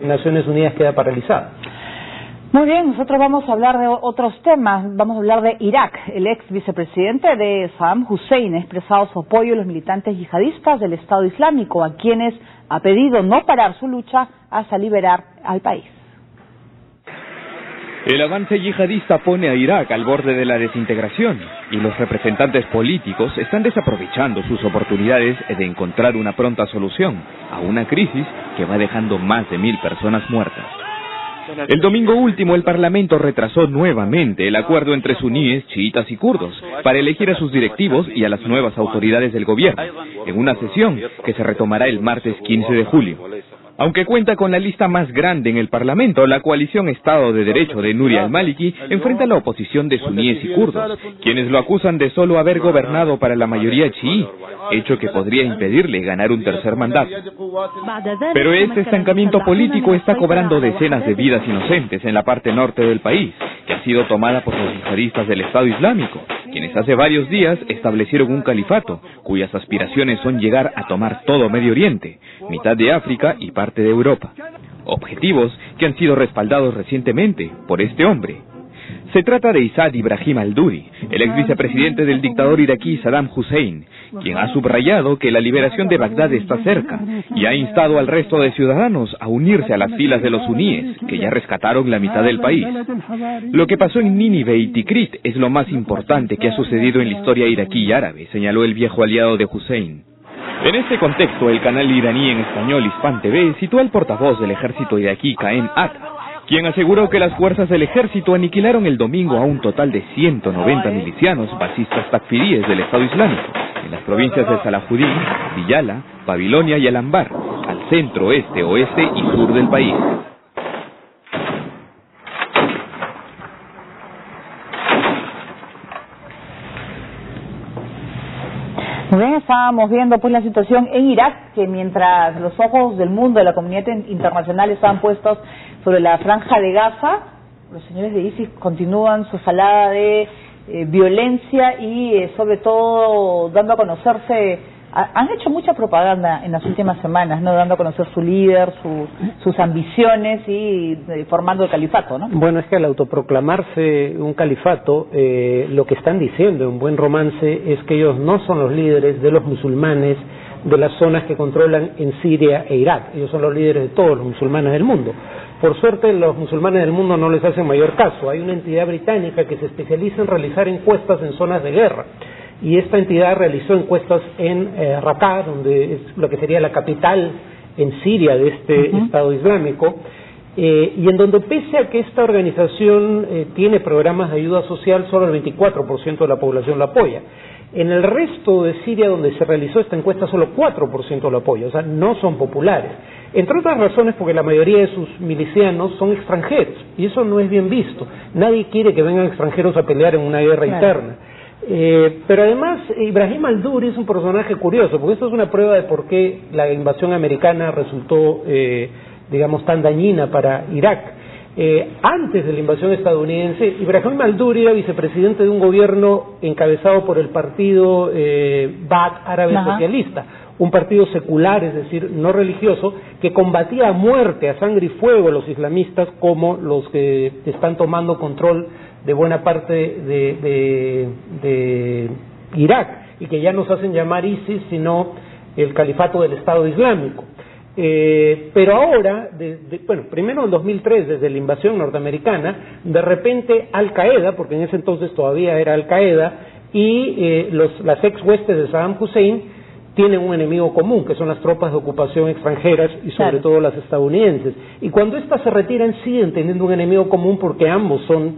Naciones Unidas queda paralizada. Muy bien, nosotros vamos a hablar de otros temas. Vamos a hablar de Irak. El ex vicepresidente de Saddam Hussein ha expresado su apoyo a los militantes yihadistas del Estado Islámico, a quienes ha pedido no parar su lucha hasta liberar al país. El avance yihadista pone a Irak al borde de la desintegración y los representantes políticos están desaprovechando sus oportunidades de encontrar una pronta solución a una crisis que va dejando más de 1000 personas muertas. El domingo último el Parlamento retrasó nuevamente el acuerdo entre suníes, chiitas y kurdos para elegir a sus directivos y a las nuevas autoridades del gobierno, en una sesión que se retomará el martes 15 de julio. Aunque cuenta con la lista más grande en el Parlamento, la coalición Estado de Derecho de Nuri al-Maliki enfrenta la oposición de suníes y kurdos, quienes lo acusan de solo haber gobernado para la mayoría chií, hecho que podría impedirle ganar un tercer mandato. Pero este estancamiento político está cobrando decenas de vidas inocentes en la parte norte del país, que ha sido tomada por los yihadistas del Estado Islámico, quienes hace varios días establecieron un califato, cuyas aspiraciones son llegar a tomar todo Medio Oriente, mitad de África y parte de Europa. Objetivos que han sido respaldados recientemente por este hombre. Se trata de Saad Ibrahim al-Duri, el ex vicepresidente del dictador iraquí Saddam Hussein, quien ha subrayado que la liberación de Bagdad está cerca y ha instado al resto de ciudadanos a unirse a las filas de los suníes, que ya rescataron la mitad del país. Lo que pasó en Nínive y Tikrit es lo más importante que ha sucedido en la historia iraquí y árabe, señaló el viejo aliado de Hussein. En este contexto, el canal iraní en español Hispan TV citó al portavoz del ejército iraquí Qaem Atta, quien aseguró que las fuerzas del ejército aniquilaron el domingo a un total de 190 milicianos fascistas takfiríes del Estado Islámico, en las provincias de Salahuddin, Diyala, Babilonia y Al-Anbar, al centro, este, oeste y sur del país. Muy bien, estábamos viendo pues la situación en Irak, que mientras los ojos del mundo, de la comunidad internacional estaban puestos sobre la franja de Gaza, los señores de ISIS continúan su escalada de violencia y sobre todo dando a conocerse. Han hecho mucha propaganda en las últimas semanas, ¿no? Dando a conocer su líder, sus ambiciones y formando el califato, ¿no? Bueno, es que al autoproclamarse un califato, lo que están diciendo en buen romance es que ellos no son los líderes de los musulmanes de las zonas que controlan en Siria e Irak. Ellos son los líderes de todos los musulmanes del mundo. Por suerte, los musulmanes del mundo no les hacen mayor caso. Hay una entidad británica que se especializa en realizar encuestas en zonas de guerra. Y esta entidad realizó encuestas en Raqqa, donde es lo que sería la capital en Siria de este Estado Islámico, y en donde pese a que esta organización tiene programas de ayuda social, solo el 24% de la población la apoya. En el resto de Siria, donde se realizó esta encuesta, solo 4% lo apoya, o sea, no son populares. Entre otras razones porque la mayoría de sus milicianos son extranjeros, y eso no es bien visto. Nadie quiere que vengan extranjeros a pelear en una guerra interna. Pero además Ibrahim al-Duri es un personaje curioso, porque esto es una prueba de por qué la invasión americana resultó, digamos, tan dañina para Irak. Antes de la invasión estadounidense, Ibrahim al-Duri era vicepresidente de un gobierno encabezado por el partido Baath Árabe Socialista, un partido secular, es decir, no religioso, que combatía a muerte, a sangre y fuego a los islamistas como los que están tomando control de buena parte de Irak, y que ya no se hacen llamar ISIS, sino el califato del Estado Islámico. Pero ahora, bueno, primero en 2003, desde la invasión norteamericana, de repente Al-Qaeda, porque en ese entonces todavía era Al-Qaeda, y las ex huestes de Saddam Hussein tienen un enemigo común, que son las tropas de ocupación extranjeras y sobre todo las estadounidenses. Y cuando éstas se retiran, siguen teniendo un enemigo común porque ambos son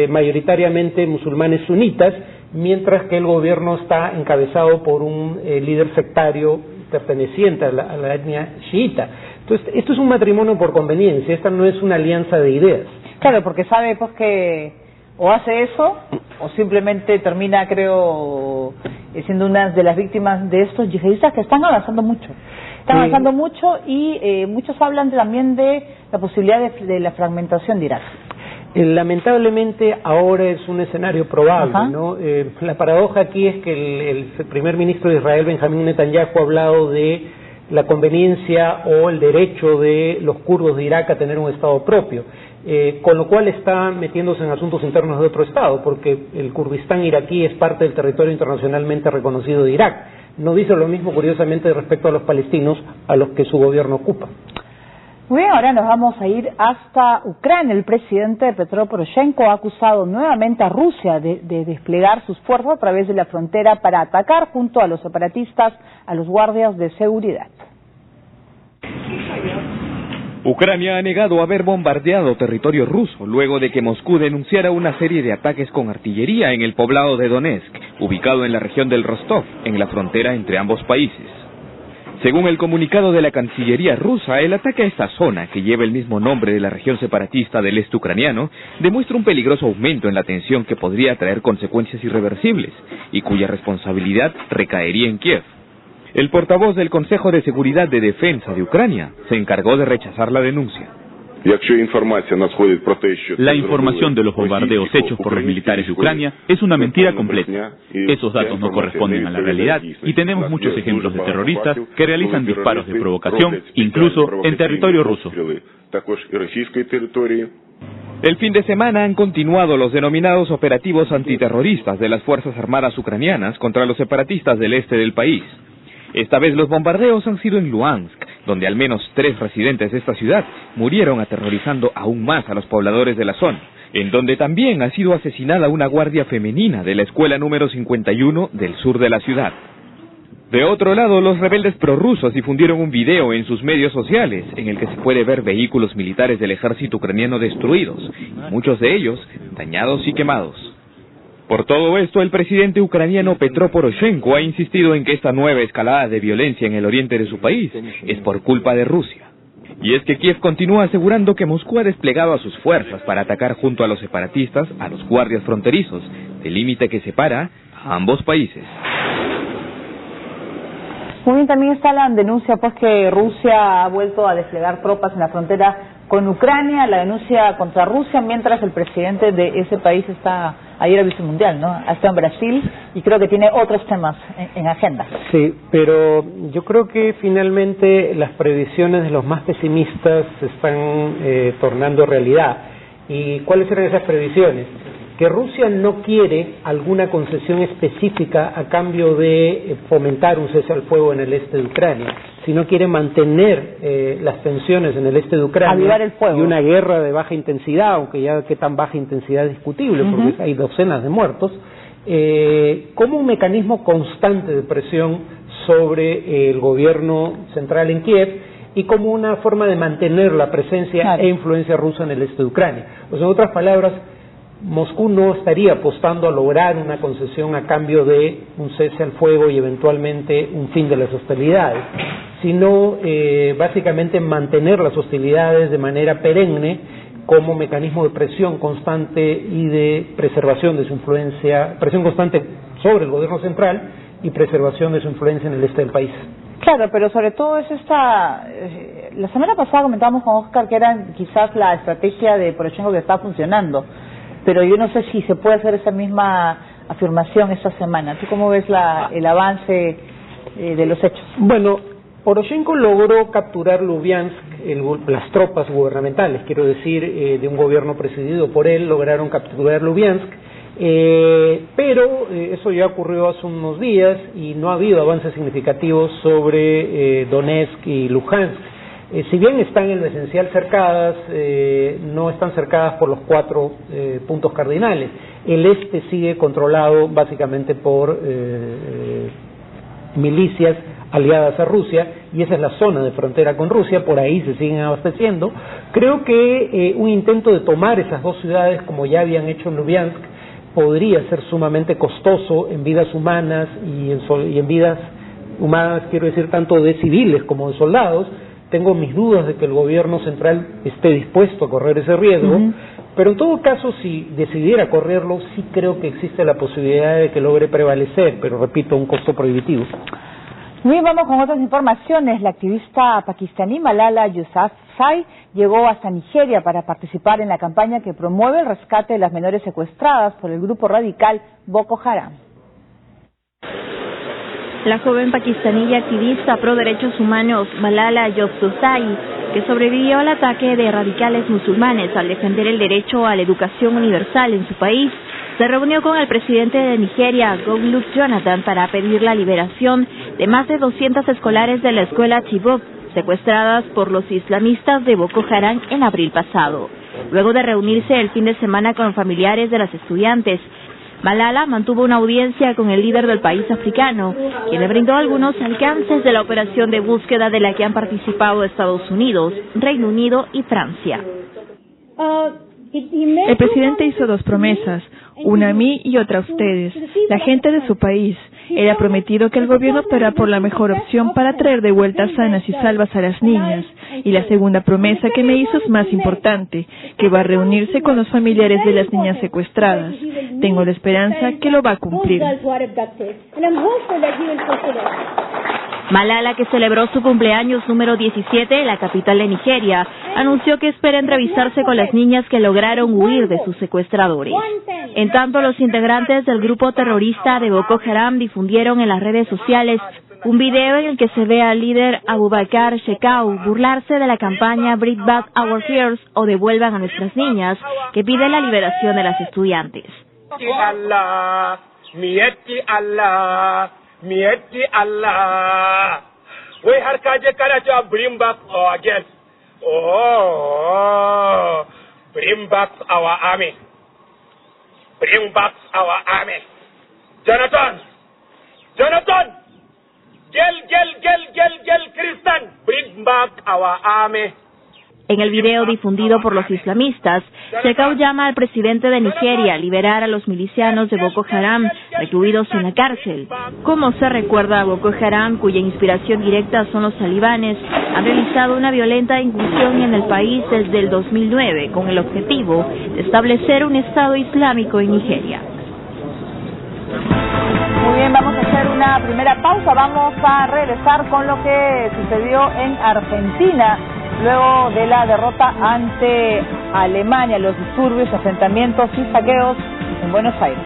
mayoritariamente musulmanes sunitas, mientras que el gobierno está encabezado por un líder sectario perteneciente a la etnia chiita. Entonces, esto es un matrimonio por conveniencia, esta no es una alianza de ideas. Claro, porque sabe pues que o hace eso o simplemente termina, creo, siendo una de las víctimas de estos yihadistas que están avanzando mucho. Están avanzando mucho y muchos hablan también de la posibilidad de la fragmentación de Irak. Lamentablemente ahora es un escenario probable, ¿no? La paradoja aquí es que el primer ministro de Israel, Benjamín Netanyahu, ha hablado de la conveniencia o el derecho de los kurdos de Irak a tener un Estado propio, con lo cual está metiéndose en asuntos internos de otro Estado, porque el Kurdistán iraquí es parte del territorio internacionalmente reconocido de Irak. No dice lo mismo, curiosamente, respecto a los palestinos, a los que su gobierno ocupa. Muy bien, ahora nos vamos a ir hasta Ucrania. El presidente Petro Poroshenko ha acusado nuevamente a Rusia de desplegar sus fuerzas a través de la frontera para atacar junto a los separatistas a los guardias de seguridad. Ucrania ha negado haber bombardeado territorio ruso luego de que Moscú denunciara una serie de ataques con artillería en el poblado de Donetsk, ubicado en la región del Rostov, en la frontera entre ambos países. Según el comunicado de la Cancillería rusa, el ataque a esta zona, que lleva el mismo nombre de la región separatista del este ucraniano, demuestra un peligroso aumento en la tensión que podría traer consecuencias irreversibles y cuya responsabilidad recaería en Kiev. El portavoz del Consejo de Seguridad de Defensa de Ucrania se encargó de rechazar la denuncia. La información de los bombardeos hechos por los militares de Ucrania es una mentira completa. Esos datos no corresponden a la realidad y tenemos muchos ejemplos de terroristas que realizan disparos de provocación, incluso en territorio ruso. El fin de semana han continuado los denominados operativos antiterroristas de las Fuerzas Armadas ucranianas contra los separatistas del este del país. Esta vez los bombardeos han sido en Luhansk, donde al menos 3 residentes de esta ciudad murieron aterrorizando aún más a los pobladores de la zona, en donde también ha sido asesinada una guardia femenina de la escuela número 51 del sur de la ciudad. De otro lado, los rebeldes prorrusos difundieron un video en sus medios sociales en el que se puede ver vehículos militares del ejército ucraniano destruidos, y muchos de ellos dañados y quemados. Por todo esto, el presidente ucraniano Petro Poroshenko ha insistido en que esta nueva escalada de violencia en el oriente de su país es por culpa de Rusia. Y es que Kiev continúa asegurando que Moscú ha desplegado a sus fuerzas para atacar junto a los separatistas a los guardias fronterizos, del límite que separa a ambos países. Muy bien, también está la denuncia pues que Rusia ha vuelto a desplegar tropas en la frontera con Ucrania, la denuncia contra Rusia, mientras el presidente de ese país está ayer al vicemundial, ¿no? Ha estado en Brasil y creo que tiene otros temas en agenda. Sí, pero yo creo que finalmente las previsiones de los más pesimistas se están tornando realidad. ¿Y cuáles eran esas previsiones? Que Rusia no quiere alguna concesión específica a cambio de fomentar un cese al fuego en el este de Ucrania, sino quiere mantener las tensiones en el este de Ucrania, avivar el fuego, y una guerra de baja intensidad, aunque ya qué tan baja intensidad es discutible, porque hay docenas de muertos, como un mecanismo constante de presión sobre el gobierno central en Kiev, y como una forma de mantener la presencia e influencia rusa en el este de Ucrania. O sea, en otras palabras, Moscú no estaría apostando a lograr una concesión a cambio de un cese al fuego y eventualmente un fin de las hostilidades, sino básicamente mantener las hostilidades de manera perenne como mecanismo de presión constante y de preservación de su influencia, presión constante sobre el gobierno central y preservación de su influencia en el este del país. Claro, pero sobre todo es esta... la semana pasada comentábamos con Oscar que era quizás la estrategia de Poroshenko que está funcionando, pero yo no sé si se puede hacer esa misma afirmación esta semana. ¿Tú cómo ves el avance de los hechos? Bueno, Poroshenko logró capturar Lubiansk, las tropas gubernamentales, quiero decir, de un gobierno presidido por él, lograron capturar Lubiansk, pero eso ya ocurrió hace unos días y no ha habido avances significativos sobre Donetsk y Luhansk. Si bien están en lo esencial cercadas, no están cercadas por los 4 puntos cardinales. El este sigue controlado básicamente por milicias aliadas a Rusia, y esa es la zona de frontera con Rusia, por ahí se siguen abasteciendo. Creo que un intento de tomar esas 2 ciudades, como ya habían hecho en Lubiansk, podría ser sumamente costoso en vidas humanas y en vidas humanas, quiero decir, tanto de civiles como de soldados. Tengo mis dudas de que el gobierno central esté dispuesto a correr ese riesgo, pero en todo caso, si decidiera correrlo, sí creo que existe la posibilidad de que logre prevalecer, pero repito, un costo prohibitivo. Bien, vamos con otras informaciones. La activista pakistaní Malala Yousafzai llegó hasta Nigeria para participar en la campaña que promueve el rescate de las menores secuestradas por el grupo radical Boko Haram. la joven pakistaní y activista pro derechos humanos Malala Yousafzai, que sobrevivió al ataque de radicales musulmanes al defender el derecho a la educación universal en su país, se reunió con el presidente de Nigeria, Goodluck Jonathan, para pedir la liberación de más de 200 escolares de la escuela Chibok, secuestradas por los islamistas de Boko Haram en abril pasado. Luego de reunirse el fin de semana con familiares de las estudiantes, Malala mantuvo una audiencia con el líder del país africano, quien le brindó algunos alcances de la operación de búsqueda de la que han participado Estados Unidos, Reino Unido y Francia. El presidente hizo 2 promesas, una a mí y otra a ustedes, la gente de su país. Él ha prometido que el gobierno optará por la mejor opción para traer de vuelta sanas y salvas a las niñas. Y la segunda promesa que me hizo es más importante, que va a reunirse con los familiares de las niñas secuestradas. Tengo la esperanza que lo va a cumplir. Malala, que celebró su cumpleaños número 17 en la capital de Nigeria, anunció que espera entrevistarse con las niñas que lograron huir de sus secuestradores. En tanto, los integrantes del grupo terrorista de Boko Haram difundieron en las redes sociales un video en el que se ve al líder Abubakar Shekau burlarse de la campaña Bring Back Our Girls o Devuelvan a nuestras niñas, que pide la liberación de las estudiantes. Mieti Allah, we har kaje karaja bring back our girls. Oh, bring back our army. Bring back our army. Jonathan, Gel, Christian, bring back our army. En el video difundido por los islamistas, Shekau llama al presidente de Nigeria a liberar a los milicianos de Boko Haram recluidos en la cárcel. Como se recuerda, Boko Haram, cuya inspiración directa son los talibanes, han realizado una violenta incursión en el país desde el 2009 con el objetivo de establecer un Estado islámico en Nigeria. Muy bien, vamos a hacer una primera pausa. Vamos a regresar con lo que sucedió en Argentina luego de la derrota ante Alemania, los disturbios, enfrentamientos y saqueos en Buenos Aires.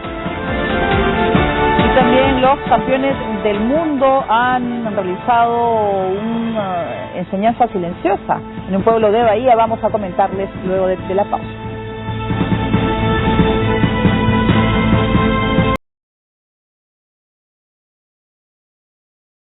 Y también los campeones del mundo han realizado una enseñanza silenciosa en un pueblo de Bahía. Vamos a comentarles luego de la pausa.